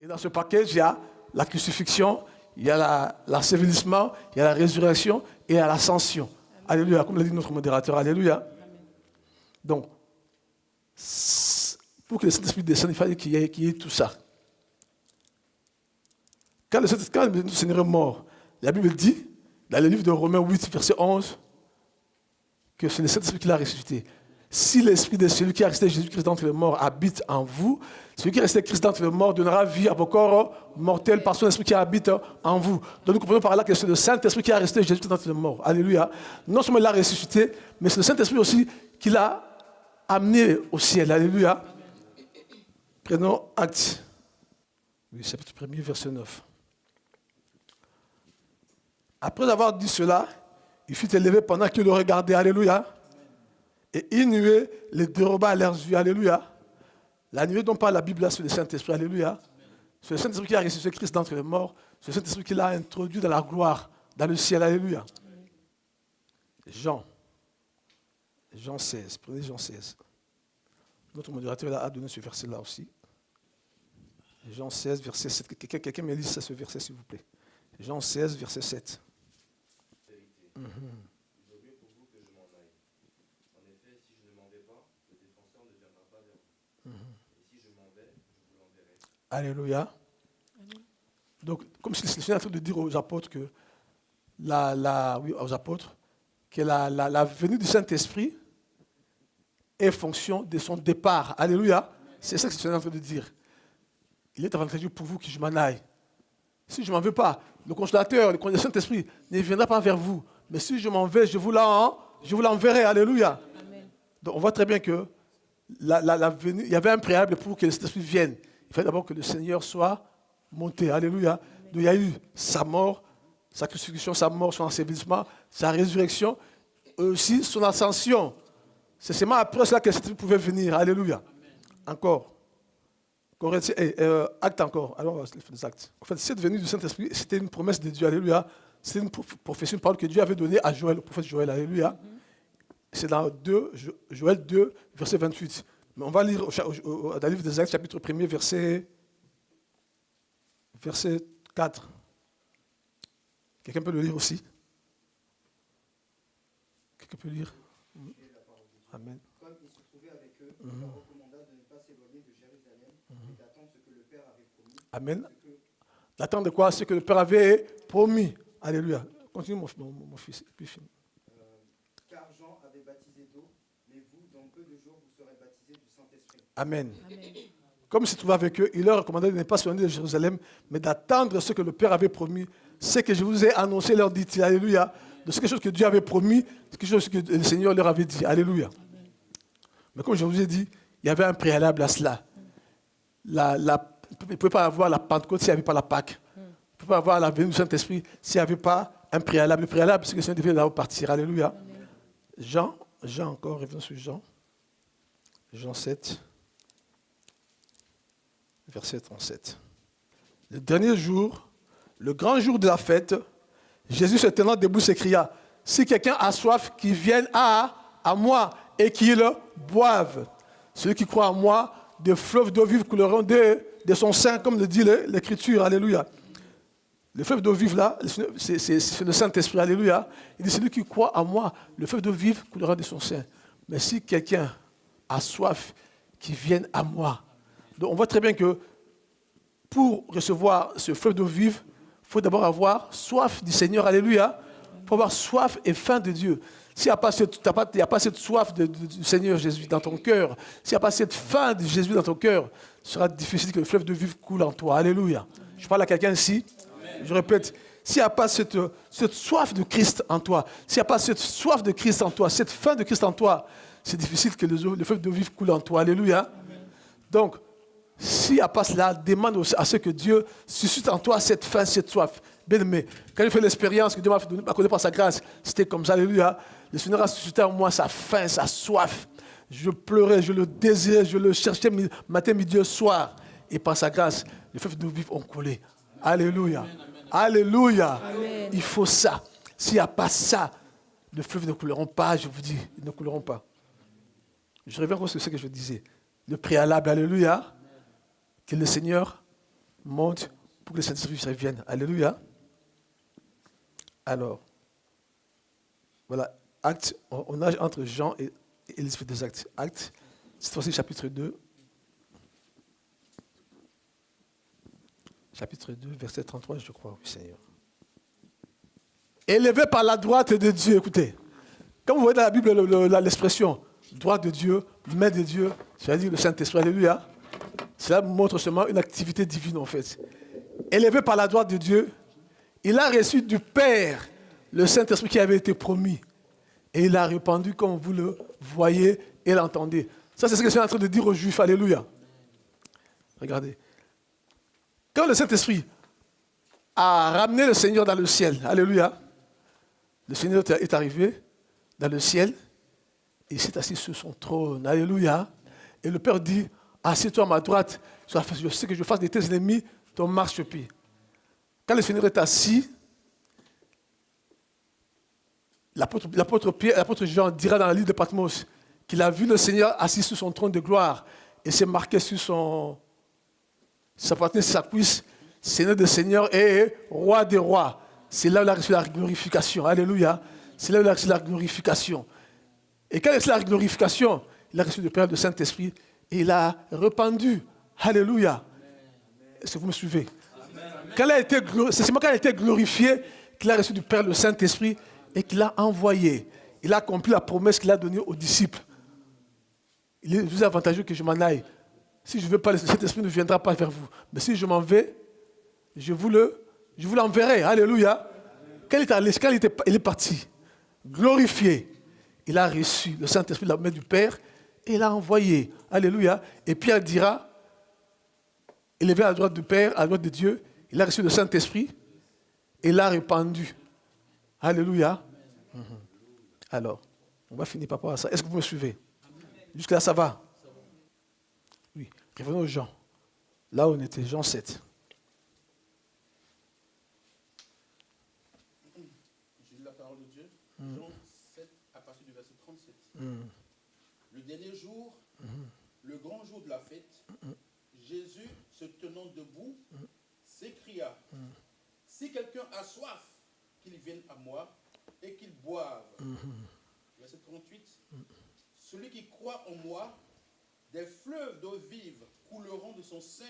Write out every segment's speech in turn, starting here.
Et dans ce package, il y a la crucifixion, il y a l'ensevelissement, il y a la résurrection et il y a l'ascension. Alléluia, comme l'a dit notre modérateur. Alléluia. Donc, pour que le Saint-Esprit descende, il fallait qu'il y ait tout ça. Quand le Seigneur est mort, la Bible dit, dans le livre de Romains 8, verset 11, que c'est le Saint-Esprit qui l'a ressuscité. Si l'esprit de celui qui a resté Jésus-Christ d'entre les morts habite en vous, celui qui est resté Christ d'entre les morts donnera vie à vos corps mortels par son esprit qui habite en vous. Donc nous comprenons par là que c'est le Saint-Esprit qui a resté Jésus-Christ d'entre les morts. Alléluia. Non seulement il l'a ressuscité, mais c'est le Saint-Esprit aussi qui l'a amené au ciel. Alléluia. Prenons Actes. Oui, chapitre 1er, verset 9. Après avoir dit cela, il fut élevé pendant qu'il le regardait. Alléluia. Et une nuée les déroba à leurs yeux. Alléluia. La nuée dont parle la Bible là, c'est le Saint-Esprit. Alléluia. C'est le Saint-Esprit qui a ressuscité Christ d'entre les morts. C'est le Saint-Esprit qui l'a introduit dans la gloire, dans le ciel. Alléluia. Jean 16. Prenez Jean 16. Notre modérateur a donné ce verset-là aussi. Jean 16, verset 7. Quelqu'un me lit ça, ce verset, s'il vous plaît. Jean 16, verset 7. Alléluia. Donc, comme si le Seigneur est en train de dire aux apôtres que la venue du Saint-Esprit est fonction de son départ. Alléluia. C'est ça que le Seigneur est en train de dire. Il est en train de dire pour vous que je m'en aille. Si je ne m'en vais pas, le Consolateur, le Saint-Esprit ne viendra pas vers vous. Mais si je m'en vais, je vous l'enverrai. Alléluia. Amen. Donc, on voit très bien que la venue, il y avait un préalable pour que le Saint-Esprit vienne. Il fallait d'abord que le Seigneur soit monté. Alléluia. Donc il y a eu sa mort, sa crucifixion, sa mort, son ensevelissement, sa résurrection, et aussi son ascension. C'est seulement après cela que le Saint-Esprit pouvait venir. Alléluia. Amen. Encore. Acte encore. Alors, les actes. En fait, cette venue du Saint-Esprit, c'était une promesse de Dieu. Alléluia. C'était une prophétie, une parole que Dieu avait donnée à Joël, le prophète Joël. Alléluia. C'est dans Joël 2, verset 28. Mais on va lire dans le livre des Actes, chapitre 1er, verset 4. Quelqu'un peut le lire aussi? Quelqu'un peut lire? Amen. Comme il se trouvait avec eux, il leur recommanda de ne pas s'éloigner de Jérusalem et d'attendre ce que le Père avait promis. Amen. D'attendre quoi? Ce que le Père avait promis. Alléluia. Continue mon fils. Car Jean avait baptisé d'eau, mais vous, dans peu de jours, vous serez baptisés du Saint-Esprit. Amen. Comme il se trouvait avec eux, il leur recommandait de ne pas s'éloigner de Jérusalem, mais d'attendre ce que le Père avait promis. Ce que je vous ai annoncé, leur dit-il. Alléluia. De quelque chose que Dieu avait promis, quelque chose que le Seigneur leur avait dit. Alléluia. Amen. Mais comme je vous ai dit, il y avait un préalable à cela. Il ne pouvait pas avoir la Pentecôte s'il n'y avait pas la Pâque. Il ne pouvait pas avoir la venue du Saint-Esprit s'il n'y avait pas un préalable. Le préalable, c'est que le Seigneur devait d'abord partir. Alléluia. Amen. Jean encore, revenons sur Jean. Jean 7, verset 37. Le dernier jour, le grand jour de la fête, Jésus se tenant debout s'écria, « Si quelqu'un a soif, qu'il vienne à moi et qu'il boive. Celui qui croit en moi, des fleuves d'eau vive couleront de son sein, comme le dit l'Écriture. » Alléluia. Le fleuve d'eau vive là, c'est le Saint-Esprit. Alléluia. Il dit, celui qui croit en moi, le fleuve d'eau vive coulera de son sein. Mais si quelqu'un a soif, qu'il vienne à moi. Donc on voit très bien que pour recevoir ce fleuve d'eau vive, il faut d'abord avoir soif du Seigneur. Alléluia. Il faut avoir soif et faim de Dieu. S'il n'y a pas cette soif du Seigneur Jésus dans ton cœur, s'il n'y a pas cette faim de Jésus dans ton cœur, ce sera difficile que le fleuve d'eau vive coule en toi. Alléluia. Je parle à quelqu'un ici. Je répète, s'il n'y a pas cette soif de Christ en toi, s'il n'y a pas cette soif de Christ en toi, cette faim de Christ en toi, c'est difficile que le fleuve d'eau vive coule en toi. Alléluia. Amen. Donc, s'il n'y a pas cela, demande à ce que Dieu suscite en toi cette faim, cette soif. Bien aimé, quand j'ai fait l'expérience que Dieu m'a accordée par sa grâce, c'était comme ça. Alléluia. Le Seigneur a suscité en moi sa faim, sa soif. Je pleurais, je le désirais, je le cherchais matin, midi, soir. Et par sa grâce, les fleuves d'eau vive ont coulé. Alléluia. Amen, amen. Alléluia. Amen. Il faut ça. S'il n'y a pas ça, les fleuves ne couleront pas, je vous dis, ils ne couleront pas. Je reviens encore sur ce que je disais. Le préalable, alléluia, que le Seigneur monte pour que le Saint-Esprit vienne. Alléluia. Alors, voilà, acte, on nage entre Jean et l'Esprit des Actes. Acte, cette fois-ci chapitre 2. Chapitre 2, verset 33, je crois, oui Seigneur. Élevé par la droite de Dieu, écoutez. Comme vous voyez dans la Bible l'expression droite de Dieu, main de Dieu, c'est-à-dire le Saint-Esprit, alléluia. Cela montre seulement une activité divine en fait. Élevé par la droite de Dieu, il a reçu du Père le Saint-Esprit qui avait été promis. Et il a répandu comme vous le voyez et l'entendez. Ça, c'est ce que je suis en train de dire aux Juifs. Alléluia. Regardez. Quand le Saint-Esprit a ramené le Seigneur dans le ciel, alléluia, le Seigneur est arrivé dans le ciel et il s'est assis sur son trône. Alléluia. Et le Père dit, assieds-toi à ma droite, je sais que je fasse de tes ennemis ton marchepied. Quand le Seigneur est assis, l'apôtre Jean dira dans le livre de Patmos qu'il a vu le Seigneur assis sur son trône de gloire et c'est marqué sur sa poitrine, sur sa cuisse, Seigneur des seigneurs et roi des rois. C'est là où il a reçu la glorification. Alléluia. C'est là où il a reçu la glorification. Et quand il a reçu la glorification, il a reçu le Père, le Saint-Esprit et il a répandu. Alléluia. Est-ce que vous me suivez? C'est seulement quand il a été glorifié qu'il a reçu du Père, le Saint-Esprit et qu'il l'a envoyé. Il a accompli la promesse qu'il a donnée aux disciples. Il est plus avantageux que je m'en aille. Si je ne veux pas, le Saint-Esprit ne viendra pas vers vous. Mais si je m'en vais, je vous l'enverrai. Alléluia. Quand il est parti, glorifié, il a reçu le Saint-Esprit de la main du Père et il l'a envoyé. Alléluia. Et Pierre dira, élevé à la droite du Père, à la droite de Dieu, il a reçu le Saint-Esprit et l'a répandu. Alléluia. Alors, on va finir par rapport à ça. Est-ce que vous me suivez? Jusque-là, ça va? Oui. Revenons aux Jean. Là où on était, Jean 7. J'ai lu la parole de Dieu. Jean 7, à partir du verset 37. Le dernier jour, le grand jour de la fête, Jésus, se tenant debout, s'écria, si quelqu'un a soif, qu'il vienne à moi et qu'il boive. Verset 38. Celui qui croit en moi, des fleuves d'eau vive couleront de son sein,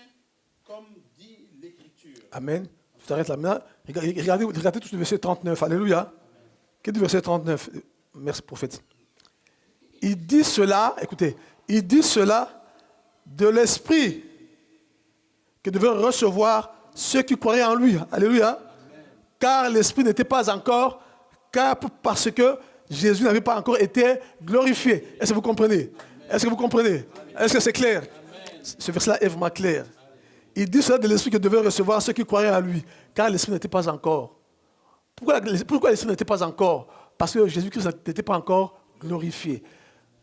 comme dit l'Écriture. Amen. Tu t'arrêtes là maintenant. Regardez tout le verset 39. Alléluia. Qu'est-ce que le verset 39? Merci, prophète. Il dit cela, écoutez, il dit cela de l'Esprit que devaient recevoir ceux qui croyaient en lui. Alléluia. Car l'Esprit n'était pas encore, parce que Jésus n'avait pas encore été glorifié. Est-ce que vous comprenez? Est-ce que vous comprenez? Est-ce que c'est clair? Ce verset-là est vraiment clair. Il dit cela de l'Esprit que devaient recevoir ceux qui croyaient en lui, car l'Esprit n'était pas encore. Pourquoi l'Esprit n'était pas encore? Parce que Jésus-Christ n'était pas encore glorifié.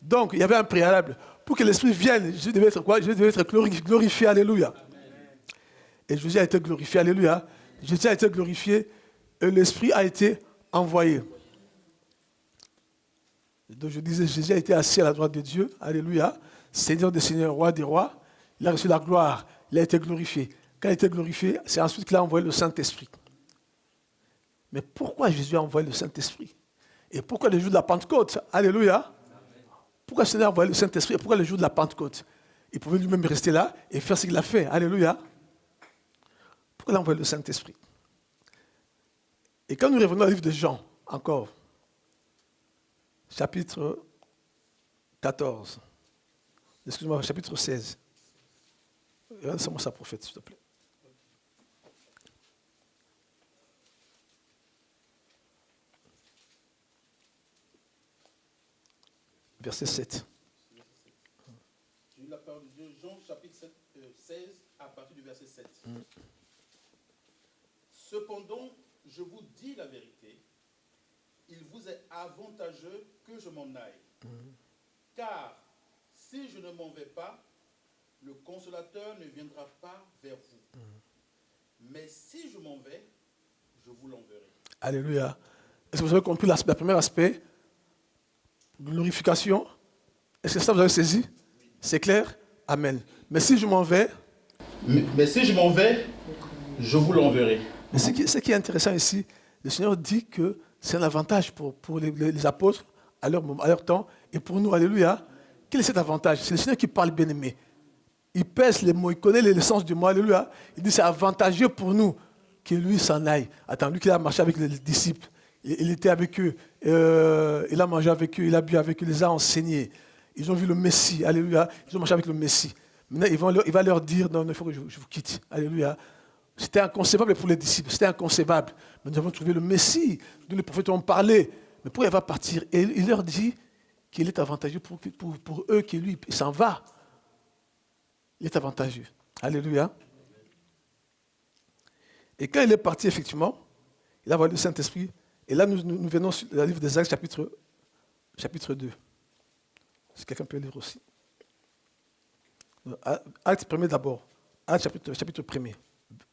Donc, il y avait un préalable. Pour que l'Esprit vienne, Jésus devait être quoi? Jésus devait être glorifié. Alléluia. Et Jésus a été glorifié. Alléluia. Jésus a été glorifié et l'Esprit a été envoyé. Donc je disais, Jésus a été assis à la droite de Dieu. Alléluia. Seigneur des seigneurs, roi des rois. Il a reçu la gloire. Il a été glorifié. Quand il a été glorifié, c'est ensuite qu'il a envoyé le Saint-Esprit. Mais pourquoi Jésus a envoyé le Saint-Esprit? Et pourquoi le jour de la Pentecôte? Alléluia. Pourquoi Jésus a envoyé le Saint-Esprit? Et pourquoi le jour de la Pentecôte? Il pouvait lui-même rester là et faire ce qu'il a fait. Alléluia. Pourquoi il a envoyé le Saint-Esprit? Et quand nous revenons au livre de Jean, encore, chapitre 14, excuse-moi, chapitre 16. Regarde-moi ça, prophète, s'il te plaît. Verset 7. J'ai lu la parole de Dieu, Jean chapitre 16, à partir du verset 7. Cependant, je vous dis la vérité, il vous est avantageux que je m'en aille. Car si je ne m'en vais pas, le consolateur ne viendra pas vers vous. Mais si je m'en vais, je vous l'enverrai. Alléluia. Est-ce que vous avez compris le premier aspect? Glorification. Est-ce que ça vous avez saisi? C'est clair? Amen. Mais si je m'en vais, Mais si je m'en vais, je vous l'enverrai. Mais ce qui est intéressant ici, le Seigneur dit que c'est un avantage pour les apôtres à leur temps et pour nous, alléluia. Quel est cet avantage? C'est le Seigneur qui parle, bien-aimé. Il pèse les mots, il connaît le sens du mot, alléluia. Il dit c'est avantageux pour nous que lui s'en aille. Attends, lui qui a marché avec les disciples, il était avec eux, il a mangé avec eux, il a bu avec eux, il les a enseignés. Ils ont vu le Messie, alléluia. Ils ont marché avec le Messie. Maintenant, il va leur dire, non, il faut que je vous quitte, alléluia. C'était inconcevable pour les disciples, c'était inconcevable. Mais nous avons trouvé le Messie, dont les prophètes ont parlé. Mais pourquoi il va partir? Et il leur dit qu'il est avantageux pour eux, que lui, il s'en va. Il est avantageux. Alléluia. Et quand il est parti, effectivement, il a envoyé le Saint-Esprit. Et là, nous venons sur le livre des Actes, chapitre 2. Si quelqu'un peut lire aussi. Acte 1er d'abord. Acte chapitre 1er.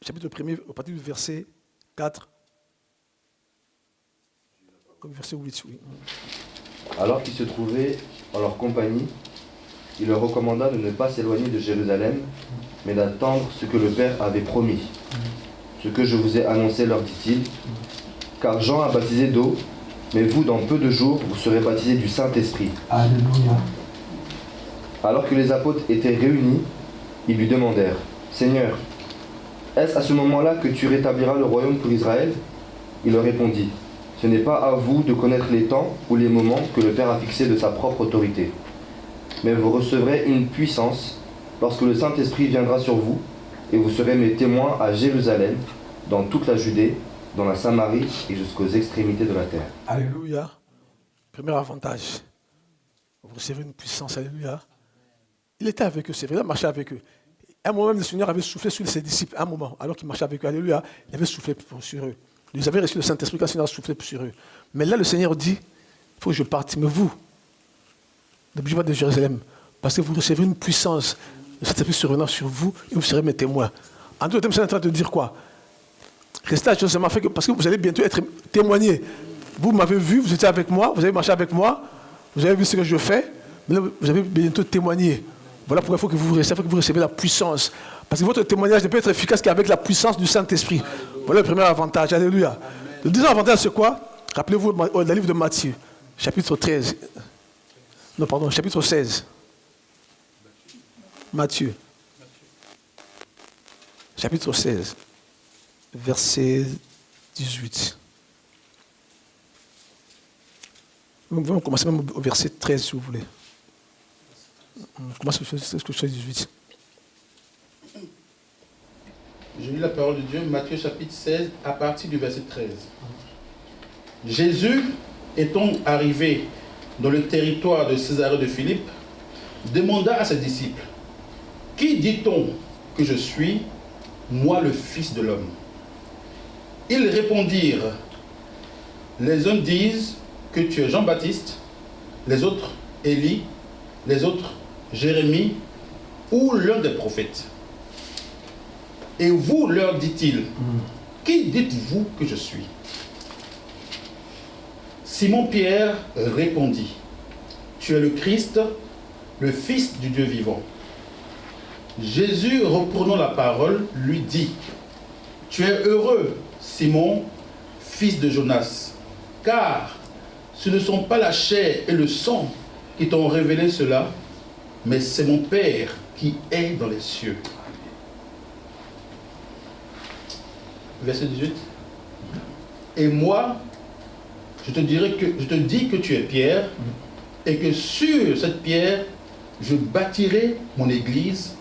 Chapitre 1er, au partir du verset 4. Comme verset 8, oui. Alors qu'ils se trouvaient en leur compagnie, il leur recommanda de ne pas s'éloigner de Jérusalem, mais d'attendre ce que le Père avait promis. Ce que je vous ai annoncé, leur dit-il, car Jean a baptisé d'eau, mais vous, dans peu de jours, vous serez baptisés du Saint-Esprit. Alléluia. Alors que les apôtres étaient réunis, ils lui demandèrent, Seigneur, est-ce à ce moment-là que tu rétabliras le royaume pour Israël? Il leur répondit, ce n'est pas à vous de connaître les temps ou les moments que le Père a fixés de sa propre autorité. Mais vous recevrez une puissance lorsque le Saint-Esprit viendra sur vous, et vous serez mes témoins à Jérusalem, dans toute la Judée, dans la Samarie et jusqu'aux extrémités de la terre. Alléluia. Premier avantage. Vous recevez une puissance, alléluia. Il était avec eux, c'est vrai, il a marché avec eux. À un moment, le Seigneur avait soufflé sur ses disciples, un moment, alors qu'il marchait avec eux, alléluia, il avait soufflé sur eux. Ils avaient reçu le Saint-Esprit quand le Seigneur a soufflé sur eux. Mais là, le Seigneur dit, il faut que je parte, mais vous, ne bougez pas de Jérusalem, parce que vous recevez une puissance, le Saint-Esprit survenant sur vous, et vous serez mes témoins. En d'autres termes, c'est en train de dire quoi? Restez à Jérusalem, parce que vous allez bientôt être témoignés. Vous m'avez vu, vous étiez avec moi, vous avez marché avec moi, vous avez vu ce que je fais, mais là, vous allez bientôt témoigner. Voilà pourquoi il faut que vous recevez la puissance. Parce que votre témoignage ne peut être efficace qu'avec la puissance du Saint-Esprit. Voilà le premier avantage. Alléluia. Le deuxième avantage, c'est quoi? Rappelez-vous le livre de Matthieu, chapitre 13. Non, pardon, chapitre 16. Matthieu. Chapitre 16. Verset 18. Nous pouvons commencer même au verset 13, si vous voulez. On commence au verset 18. Je lis la parole de Dieu, Matthieu chapitre 16, à partir du verset 13. Jésus, étant arrivé dans le territoire de Césarée de Philippe, demanda à ses disciples, « Qui dit-on que je suis, moi le Fils de l'homme » Ils répondirent, « Les uns disent que tu es Jean-Baptiste, les autres Élie, les autres Jérémie ou l'un des prophètes. » Et vous, leur dit-il, qui dites-vous que je suis? Simon-Pierre répondit, tu es le Christ, le Fils du Dieu vivant. Jésus, reprenant la parole, lui dit, tu es heureux, Simon, fils de Jonas, car ce ne sont pas la chair et le sang qui t'ont révélé cela, mais c'est mon Père qui est dans les cieux. Verset 18. Et moi, je te dis que tu es Pierre, et que sur cette pierre, je bâtirai mon église,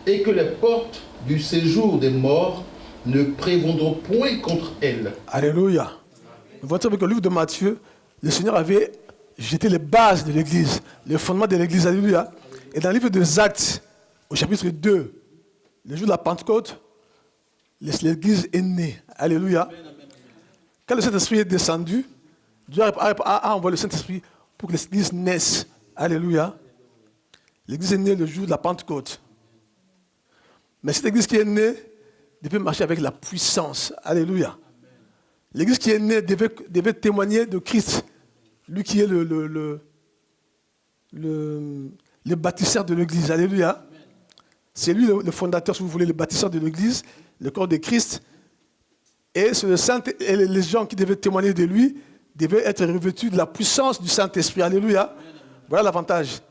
et que les portes du séjour des morts ne prévaudront point contre elle. Alléluia. Nous voyons avec le livre de Matthieu, le Seigneur avait jeté les bases de l'église, les fondements de l'église. Alléluia. Et dans le livre des Actes, au chapitre 2, le jour de la Pentecôte, l'église est née. Alléluia. Quand le Saint-Esprit est descendu, Dieu a envoyé le Saint-Esprit pour que l'église naisse. Alléluia. L'église est née le jour de la Pentecôte. Mais cette église qui est née devait marcher avec la puissance. Alléluia. L'église qui est née devait témoigner de Christ, lui qui est le bâtisseur de l'église. Alléluia. C'est lui le fondateur, si vous voulez, le bâtisseur de l'Église, le corps de Christ. Et c'est le Saint, et les gens qui devaient témoigner de lui devaient être revêtus de la puissance du Saint-Esprit. Alléluia. Voilà l'avantage.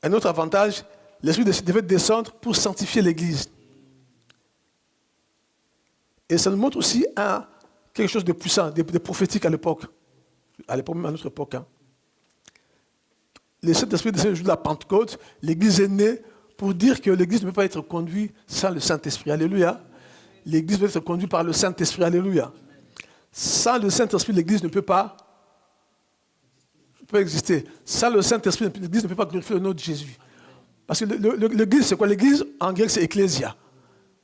Un autre avantage, l'Esprit devait descendre pour sanctifier l'Église. Et ça nous montre aussi quelque chose de puissant, de prophétique à l'époque. À notre époque. Hein. Le Saint-Esprit descend le jour de la Pentecôte. L'Église est née pour dire que l'Église ne peut pas être conduite sans le Saint-Esprit. Alléluia. L'Église doit être conduite par le Saint-Esprit. Alléluia. Sans le Saint-Esprit, l'Église ne peut pas exister. Sans le Saint-Esprit, l'Église ne peut pas glorifier le nom de Jésus. Parce que l'Église, c'est quoi? L'Église, en grec, c'est ecclésia.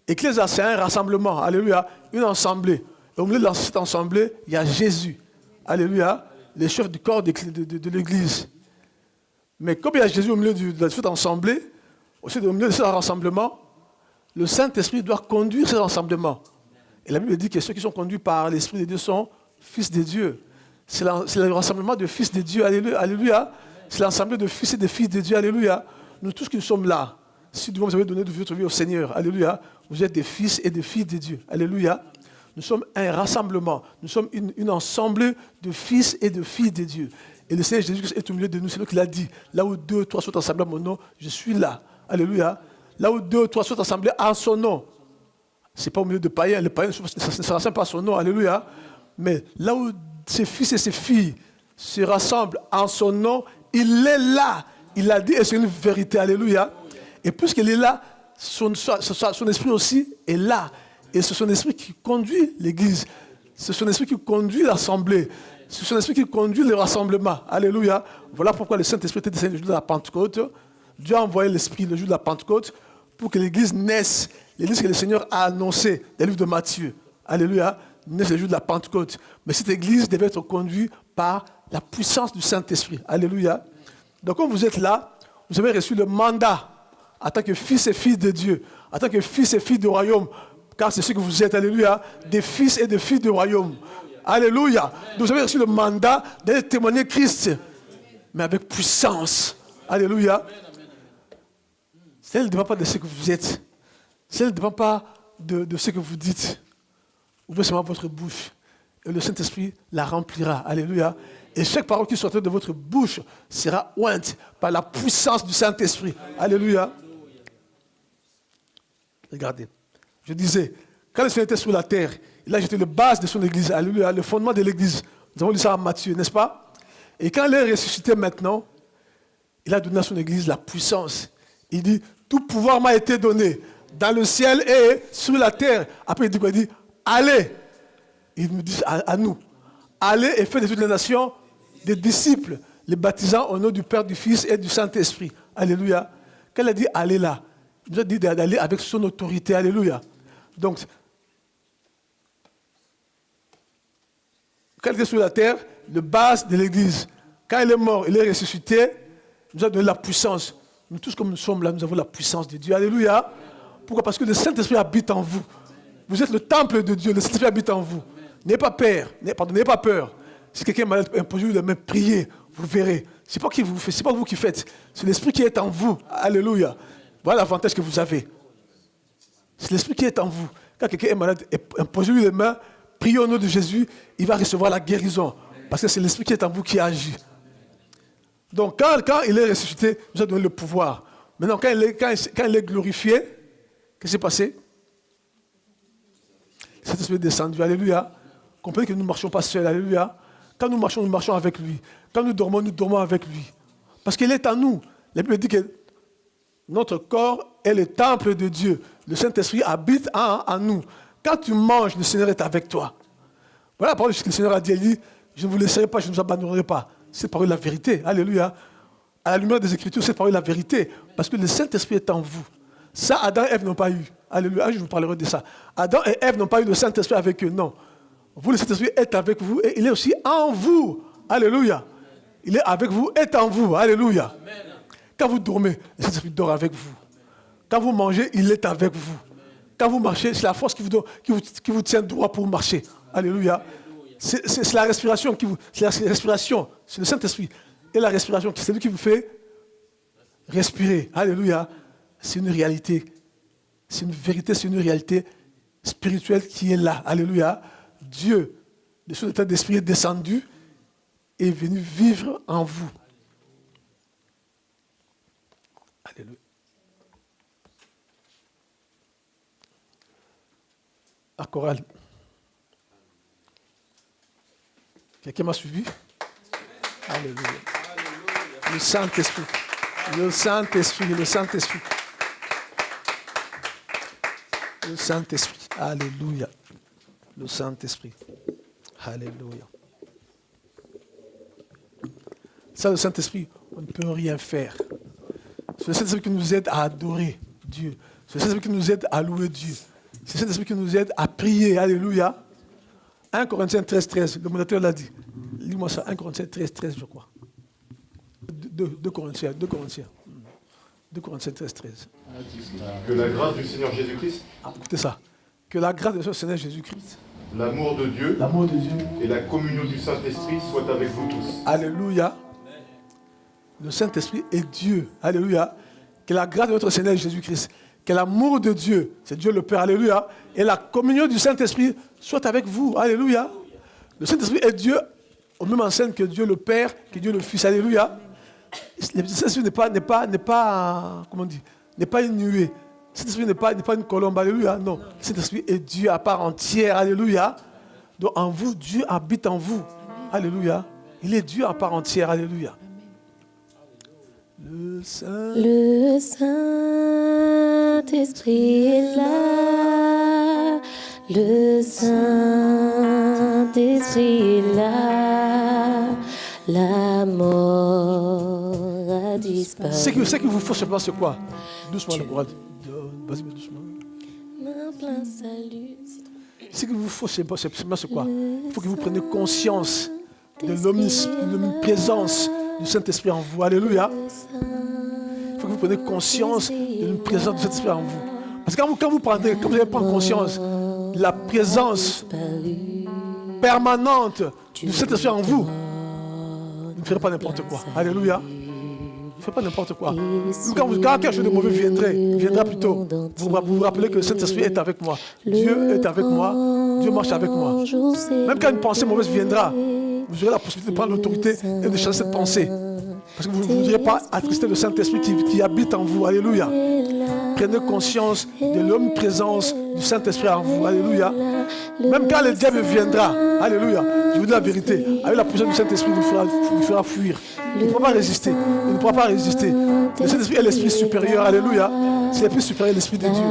Ecclésia, c'est un rassemblement. Alléluia. Une assemblée. Et au milieu de cette assemblée, il y a Jésus. Alléluia. Le chef du corps de l'Église. Mais comme il y a Jésus au milieu de cette assemblée, aussi au milieu de ce rassemblement, le Saint-Esprit doit conduire ce rassemblement. Et la Bible dit que ceux qui sont conduits par l'Esprit de Dieu sont fils de Dieu. C'est le rassemblement de fils de Dieu. Alléluia. C'est l'assemblée de fils et de filles de Dieu. Alléluia. Nous tous qui sommes là, si vous avez donné de votre vie au Seigneur, alléluia, vous êtes des fils et des filles de Dieu. Alléluia. Nous sommes un rassemblement. Nous sommes une assemblée de fils et de filles de Dieu. Et le Seigneur Jésus est au milieu de nous. C'est lui qui l'a dit. Là où 2 ou 3 sont assemblés à mon nom, je suis là. Alléluia. Là où 2 ou 3 sont assemblés en son nom. Ce n'est pas au milieu de païens. Les païens ne se rassemblent pas à son nom. Alléluia. Mais là où ses fils et ses filles se rassemblent en son nom, il est là. Il l'a dit et c'est une vérité. Alléluia. Et puisqu'il est là, son esprit aussi est là. Et c'est son esprit qui conduit l'Église. C'est son esprit qui conduit l'assemblée. C'est son esprit qui conduit le rassemblement. Alléluia. Voilà pourquoi le Saint-Esprit était descendu le jour de la Pentecôte. Dieu a envoyé l'Esprit le jour de la Pentecôte pour que l'Église naisse. L'Église que le Seigneur a annoncée dans le livre de Matthieu. Alléluia. Naisse le jour de la Pentecôte. Mais cette Église devait être conduite par la puissance du Saint-Esprit. Alléluia. Donc quand vous êtes là, vous avez reçu le mandat en tant que fils et filles de Dieu, en tant que fils et filles du royaume, car c'est ce que vous êtes, alléluia, des fils et des filles du royaume. Alléluia. Donc vous avez reçu le mandat d'aller témoigner Christ, mais avec puissance. Alléluia. Cela ne dépend pas de ce que vous êtes. Cela ne dépend pas de ce que vous dites. Ouvrez seulement votre bouche et le Saint-Esprit la remplira. Alléluia. Et chaque parole qui sortira de votre bouche sera ointe par la puissance du Saint-Esprit. Alléluia. Regardez. Je disais, quand le Seigneur était sur la terre, il a jeté le base de son église. Alléluia. Le fondement de l'église. Nous avons lu ça en Matthieu, n'est-ce pas? Et quand il est ressuscité maintenant, il a donné à son église la puissance. Il dit, tout pouvoir m'a été donné dans le ciel et sur la terre. Après, il dit quoi? Il dit, allez. Il nous dit à nous, allez et faites de toutes les nations des disciples, les baptisant au nom du Père, du Fils et du Saint-Esprit. Alléluia. Quand il a dit allez là, il nous a dit d'aller avec son autorité. Alléluia. Donc, quand il était sur la terre, le base de l'église, quand il est mort, il est ressuscité, il nous a donné la puissance. Nous tous comme nous sommes là, nous avons la puissance de Dieu. Alléluia. Pourquoi? Parce que le Saint-Esprit habite en vous. Vous êtes le temple de Dieu, le Saint-Esprit habite en vous. N'ayez pas peur, n'ayez pas peur. Si quelqu'un m'a imposé de me prier, vous verrez. Ce n'est pas qui vous fait, c'est pas vous qui faites. C'est l'Esprit qui est en vous. Alléluia. Voilà l'avantage que vous avez. C'est l'Esprit qui est en vous. Quand quelqu'un est malade, imposez-lui les mains, priez au nom de Jésus, il va recevoir la guérison. Parce que c'est l'Esprit qui est en vous qui agit. Donc quand il est ressuscité, il nous a donné le pouvoir. Maintenant, quand il est glorifié, qu'est-ce qui s'est passé? Cet esprit est descendu, alléluia. Comprenez que nous ne marchons pas seuls, alléluia. Quand nous marchons avec lui. Quand nous dormons avec lui. Parce qu'il est en nous. La Bible dit que notre corps est le temple de Dieu. Le Saint-Esprit habite en nous. Quand tu manges, le Seigneur est avec toi. Voilà la parole que le Seigneur a dit. Il dit, je ne vous laisserai pas, je ne vous abandonnerai pas. C'est parole la vérité, alléluia. À la lumière des Écritures, c'est parole la vérité. Parce que le Saint-Esprit est en vous. Ça, Adam et Ève n'ont pas eu. Alléluia, je vous parlerai de ça. Adam et Ève n'ont pas eu le Saint-Esprit avec eux, non. Vous, le Saint-Esprit est avec vous et il est aussi en vous. Alléluia. Il est avec vous, est en vous. Alléluia. Quand vous dormez, le Saint-Esprit dort avec vous. Quand vous mangez, il est avec vous. Quand vous marchez, c'est la force qui vous tient droit pour marcher. Alléluia. C'est la respiration c'est le Saint-Esprit. Et la respiration, c'est lui qui vous fait respirer. Alléluia. c'est une réalité. C'est une vérité, c'est une réalité spirituelle qui est là. Alléluia. Dieu, de son état d'esprit, est descendu et est venu vivre en vous. Alléluia. La chorale. Quelqu'un m'a suivi? Alléluia. Le Saint-Esprit. Le Saint-Esprit. Le Saint-Esprit. Le Saint-Esprit. Alléluia. Le Saint-Esprit. Alléluia. Ça, le Saint-Esprit, on ne peut rien faire. C'est le Saint-Esprit qui nous aide à adorer Dieu. C'est le Saint-Esprit qui nous aide à louer Dieu. C'est le Saint-Esprit qui nous aide à prier. Alléluia. 1 Corinthiens 13, 13. Le modérateur l'a dit. Lis-moi ça. 1 Corinthiens 13, 13, je crois. 2 Corinthiens 13, 13. Que la grâce du Seigneur Jésus-Christ, Écoutez ça. Que la grâce de notre Seigneur Jésus-Christ, l'amour de Dieu l'amour de Dieu, et la communion du Saint-Esprit soient avec vous tous. Alléluia. Le Saint-Esprit est Dieu. Alléluia. Que la grâce de notre Seigneur Jésus-Christ, que l'amour de Dieu, c'est Dieu le Père, alléluia, et la communion du Saint-Esprit soit avec vous. Alléluia. Le Saint-Esprit est Dieu, au même enseigne que Dieu le Père, que Dieu le Fils. Alléluia. Le Saint-Esprit n'est pas une nuée. Le Saint-Esprit n'est pas une colombe. Alléluia. Non. Le Saint-Esprit est Dieu à part entière. Alléluia. Donc en vous, Dieu habite en vous. Alléluia. Il est Dieu à part entière. Alléluia. Le Saint-Esprit est là. Le Saint-Esprit est là. La mort a disparu. Ce qu'il vous faut simplement, c'est quoi? Doucement, le courage. Vas-y, doucement. Mon plein salut. Ce qu'il vous faut simplement, c'est quoi? Il faut que vous preniez conscience de l'omniprésence du Saint-Esprit en vous. Alléluia. Il faut que vous preniez conscience de l'omniprésence du Saint-Esprit en vous. Parce que quand vous allez prendre conscience de la présence permanente du Saint-Esprit en vous, ne ferez pas n'importe quoi. Alléluia. Ne faites pas n'importe quoi. Quand quelque chose de mauvais viendra plus tôt, vous vous rappelez que le Saint-Esprit est avec moi. Dieu est avec moi. Dieu marche avec moi. Même quand une pensée mauvaise viendra, vous aurez la possibilité de prendre l'autorité et de changer cette pensée. Parce que vous ne voudrez pas attrister le Saint-Esprit qui habite en vous. Alléluia. Prenez conscience de l'omniprésence du Saint-Esprit en vous. Alléluia. Même quand le diable viendra, alléluia, je vous dis la vérité, avec la puissance du Saint-Esprit, il vous fera fuir. Il ne pourra pas résister. Il ne pourra pas résister. Le Saint-Esprit est l'Esprit supérieur. Alléluia. C'est l'Esprit supérieur, l'Esprit de Dieu.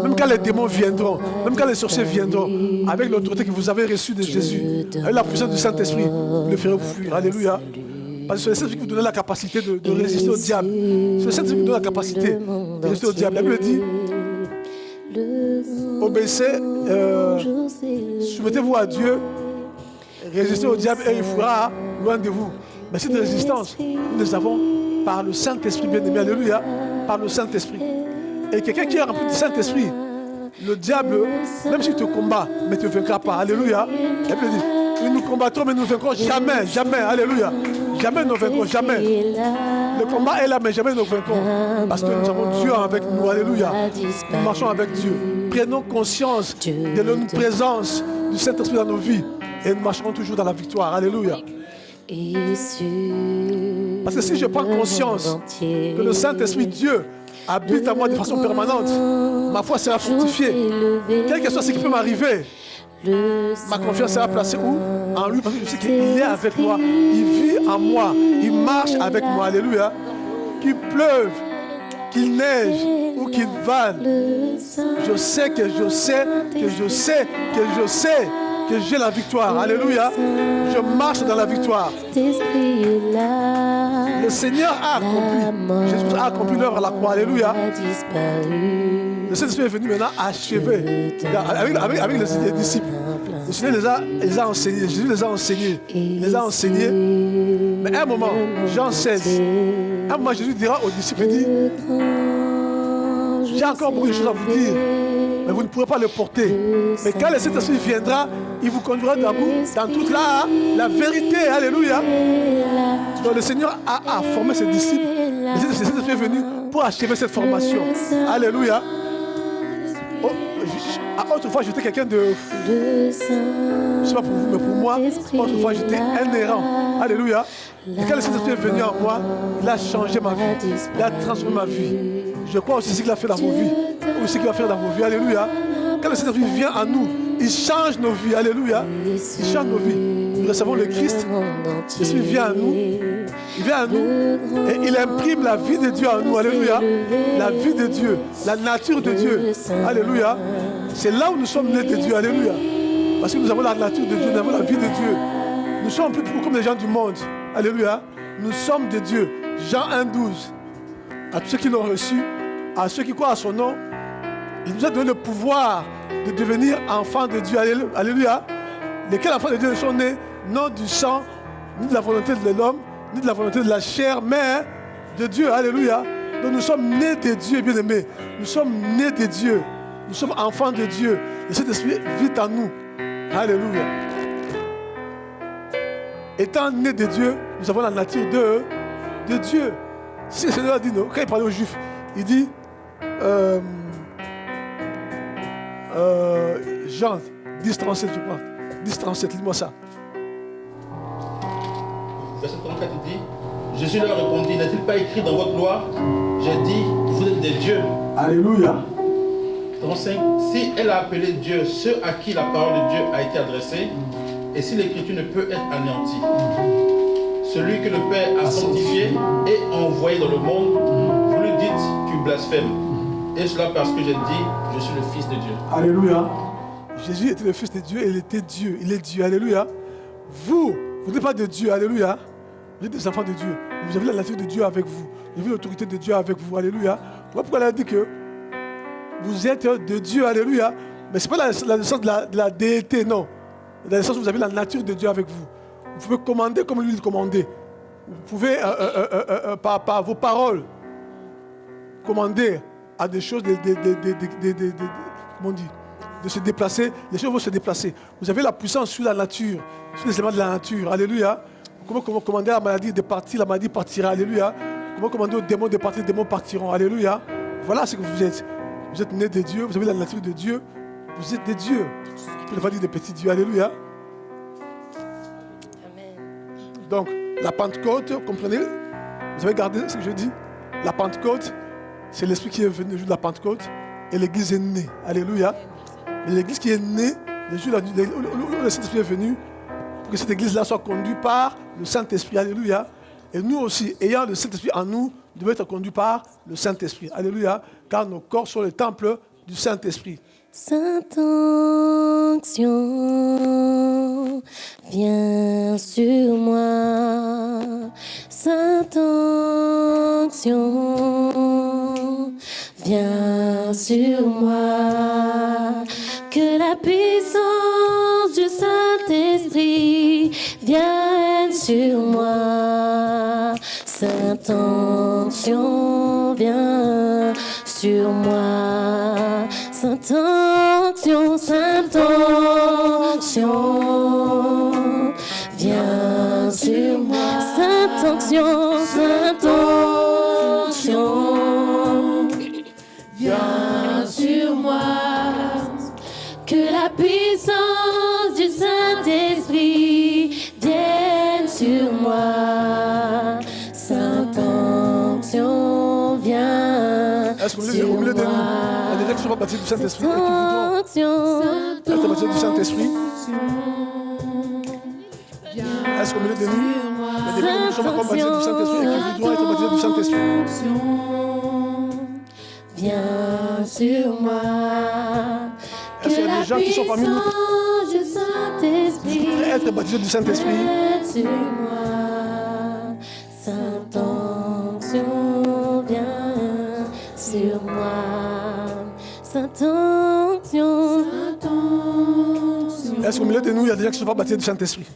Même quand les démons viendront, même quand les sorciers viendront, avec l'autorité que vous avez reçue de Jésus, avec la puissance du Saint-Esprit, vous le ferez fuir. Alléluia. Parce que c'est le Saint-Esprit qui vous donne la capacité de résister au diable. C'est le Saint-Esprit qui vous donne la capacité de résister au diable. La Bible dit, obéissez, soumettez-vous à Dieu, résistez au diable et il fuira loin de vous. Mais cette résistance, nous les avons par le Saint-Esprit bien-aimé. Alléluia. Par le Saint-Esprit. Et quelqu'un qui est rempli du Saint-Esprit, le diable, même s'il te combat, mais tu ne vaincras pas. Alléluia. La Bible dit, nous combattrons, mais nous ne vaincrons jamais, jamais. Alléluia. Jamais nous ne vaincrons, jamais. Le combat est là, mais jamais nous ne vaincrons. Parce que nous avons Dieu avec nous. Alléluia. Nous marchons avec Dieu. Prenons conscience de l'omniprésence du Saint-Esprit dans nos vies. Et nous marcherons toujours dans la victoire. Alléluia. Parce que si je prends conscience que le Saint-Esprit, Dieu, habite en moi de façon permanente, ma foi sera fortifiée. Quel que soit ce qui peut m'arriver, ma confiance sera placée où? En lui, parce que je sais qu'il est avec moi. Il vit en moi. Il marche avec moi. Alléluia. Qu'il pleuve, qu'il neige ou qu'il vale. Je sais que j'ai la victoire. Alléluia. Je marche dans la victoire. Le Seigneur a accompli. Jésus a accompli l'œuvre à la croix. Alléluia. Le Saint-Esprit est venu maintenant achever avec les disciples. Le Seigneur les a enseignés. Jésus les a enseignés. Mais à un moment, Jean 16, à un moment, Jésus dira aux disciples, il dit, j'ai encore beaucoup de choses à vous dire, mais vous ne pourrez pas le porter. Mais quand le Saint-Esprit viendra, il vous conduira dans toute la vérité. Alléluia. Donc le Seigneur a formé ses disciples. Le Saint-Esprit est venu pour achever cette formation. Alléluia. Autrefois, j'étais quelqu'un de... Je ne sais pas pour vous, mais pour moi, autrefois, j'étais un errant. Alléluia. Et quand le Saint-Esprit est venu en moi, il a changé ma vie. Il a transformé ma vie. Je crois aussi ce qu'il a fait dans vos vies. Ou ce qu'il va faire dans vos vies. Alléluia. Quand le Saint-Esprit vient à nous, il change nos vies. Alléluia. Il change nos vies. Nous recevons le Christ. L'Esprit vient à nous. Il vient à nous et il imprime la vie de Dieu en nous. Alléluia. La vie de Dieu. La nature de Dieu. Alléluia. C'est là où nous sommes nés de Dieu. Alléluia. Parce que nous avons la nature de Dieu. Nous avons la vie de Dieu. Nous sommes plus comme les gens du monde. Alléluia. Nous sommes de Dieu. Jean 1,12. À tous ceux qui l'ont reçu, à ceux qui croient à son nom, il nous a donné le pouvoir de devenir enfants de Dieu. Alléluia. Lesquels enfants de Dieu sont nés non du sang, ni de la volonté de l'homme, ni de la volonté de la chair, mais de Dieu. Alléluia. Donc nous sommes nés de Dieu, bien-aimés. Nous sommes nés de Dieu. Nous sommes enfants de Dieu. Et cet esprit vit en nous. Alléluia. Étant nés de Dieu, nous avons la nature de Dieu. Si le Seigneur a dit, non, quand il parlait aux Juifs, il dit, Jean 10, 37, je crois. 10, 37, lis-moi ça. Verset 34 dit, Jésus leur répondit, n'est-il pas écrit dans votre loi, j'ai dit, vous êtes des dieux. Alléluia. 35, si elle a appelé Dieu ceux à qui la parole de Dieu a été adressée, et si l'écriture ne peut être anéantie, celui que le Père a sanctifié et envoyé dans le monde, vous lui dites, tu blasphèmes. Et cela parce que j'ai dit, je suis le Fils de Dieu. Alléluia. Jésus était le Fils de Dieu et il était Dieu. Il est Dieu. Alléluia. Vous n'êtes pas de Dieu. Alléluia. Vous êtes des enfants de Dieu. Vous avez la nature de Dieu avec vous. Vous avez l'autorité de Dieu avec vous. Alléluia. Voilà pourquoi elle a dit que vous êtes de Dieu. Alléluia. Mais ce n'est pas la naissance de la déité, non. La naissance où vous avez la nature de Dieu avec vous. Vous pouvez commander comme lui le commandait. Vous pouvez, par vos paroles, commander à des choses comment on dit, de se déplacer. Les choses vont se déplacer. Vous avez la puissance sur la nature, sur les éléments de la nature. Alléluia. Comment commander à la maladie de partir, la maladie partira. Alléluia. Comment commander aux démons de partir, les démons partiront. Alléluia. Voilà ce que vous êtes. Vous êtes nés de Dieu, vous avez la nature de Dieu. Vous êtes des dieux. Je ne vais pas dire des petits dieux. Alléluia. Amen. Donc, la Pentecôte, comprenez? Vous avez gardé ce que je dis? La Pentecôte, c'est l'Esprit qui est venu le jour de la Pentecôte et l'Église est née. Alléluia. Mais l'Église qui est née, le jour où le Saint-Esprit est venu, pour que cette Église-là soit conduite par le Saint-Esprit. Alléluia. Et nous aussi, ayant le Saint-Esprit en nous, devons être conduits par le Saint-Esprit. Alléluia. Car nos corps sont le temple du Saint-Esprit. Sainte onction, viens sur moi. Sainte onction, viens sur moi. Que la puissance du Saint-Esprit vienne sur moi. Sainte onction, viens sur moi. Sainte onction, viens sur moi. Sainte onction, viens sur moi. Que la puissance du Saint-Esprit vienne sur moi. Sainte onction, viens. Est-ce qu'au milieu de nous, il y a des gens qui sont pas baptisés du Saint-Esprit et qui voudront être baptisés du Saint-Esprit? Est-ce qu'au milieu de nous, il y a des gens qui ne sont pas encore baptisés du Saint-Esprit et qui voudront être baptisés du Saint-Esprit? Viens sur moi. Est-ce qu'il y a des gens qui sont parmi nous qui voudraient être baptisés du Saint-Esprit? sur moi. Sainte onction, viens sur moi. Sainte onction. Est-ce qu'au milieu de nous, il y a des gens qui ne sont pas baptisés du Saint-Esprit?